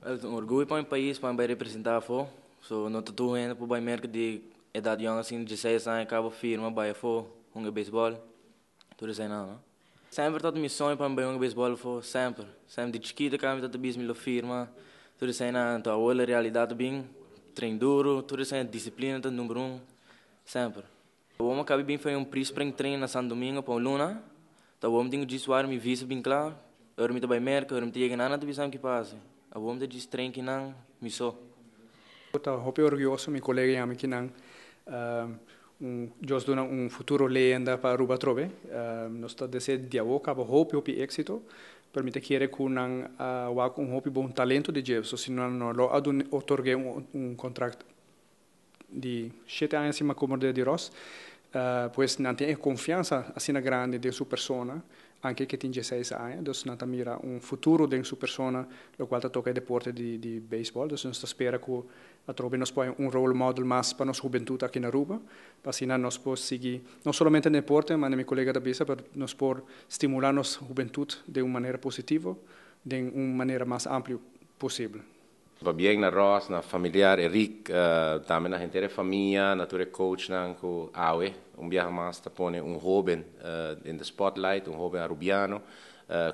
Het is een orgulho para o país, para representar fo. So, não estou ainda para o mercado de idade young assim, 16 anos, acaba firma, vai fo, beisebol. Tudo isso aí não. Sempre todo meu sonho para um beisebol fo, sempre. Sempre de chiquita, cada vez que eu firma. Tudo isso aí não, então a realidade bem, treino duro, tudo isso aí disciplina, tudo número sempre. O homem acaba bem foi spring treino na Santo Domingo para o Luna. Então o homem tem que dizer me visa bem claro. Eu me trabalho mercado, eu me tenho que nada, tu bisa que passa. O homem tem que treino que não, me só. Estou muito orgulhoso, meu colega e amigo que não. Jos dona futuro leyenda para Aruba Trove. Nós estamos desejando de agora, para hope éxito. Permite que ele com hope bom talento de Jeff. Se não lo otorgue contrato de 7 anos acima como de Ross, pues não tem confiança assim grande de sua persona, anche che tem 16 anos, então não mira futuro de sua persona, lo qual toca deporte de beisebol, então nós espera que a Trove nos põe role model mais para nossa juventude aqui na Aruba, para assim nós podemos seguir, não somente no deporte, mas meu colega da Bisa, para nós poder estimular nossa juventude de uma maneira positiva, de uma maneira mais ampla possível. Va bien na Ross, na familiar Eric, também na gente família, na tua coach na com Awe, viaje mais ta pone jovem in the spotlight, jovem arubiano,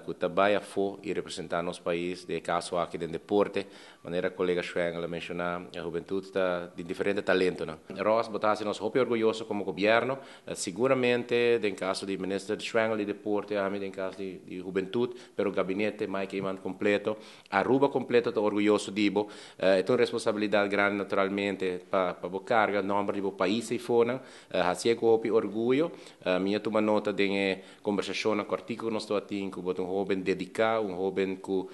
que trabalha fo e representar nosso país, de caso aqui dentro deporte, maneira colega Schwengel mencionar, a juventude está de diferente talento, não. Ross botasse nós hope orgulhoso como governo, seguramente, em caso de ministro de Schwengel de deporte, a mim em caso de juventude, pero gabinete mais que iman completo, Aruba completo está orgulhoso dibo, é uma responsabilidade grande naturalmente para a carga, número de países e fora, assim é que hope orgulho, minha toma nota de conversação com artigo nós estou atindo um jovem dedicado, jovem que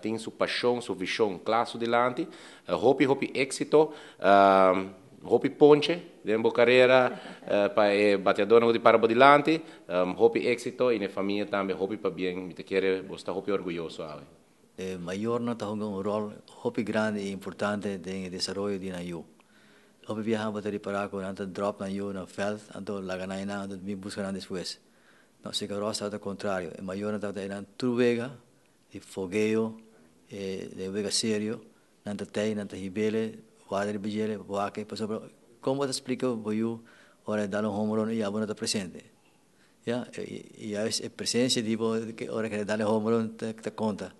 tem sua paixão, sua visão clara delante, hope éxito, hope ponche, dentro carreira para bateador de para delante, hope éxito e na família também hope para bem, me te quer, estar hope orgulhoso. Maior não está jogando rol grande e importante no desenvolvimento de nayu. Hope viajar para reparar com antes drop nayu no feld, antes la ganai na, antes me buscar depois. Não sei que roça ao contrário, é maior não está indo tudo vega, de fogueio, de vega sério, não está tei, não está ribele, quadro de bigele, boaque, passou. Como te explico, vou ora dar home run e a boa está presente. Ya, e a presença de que ora que dar home run te conta.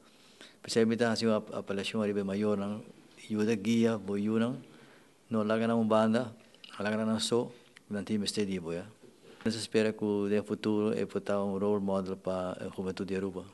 Percebe assim a apelação ribe maior não, ajuda guia, vou não larga na banda, larga na só, não time estedio, ya. Nós espera que no futuro é botar role model para a juventude de Aruba.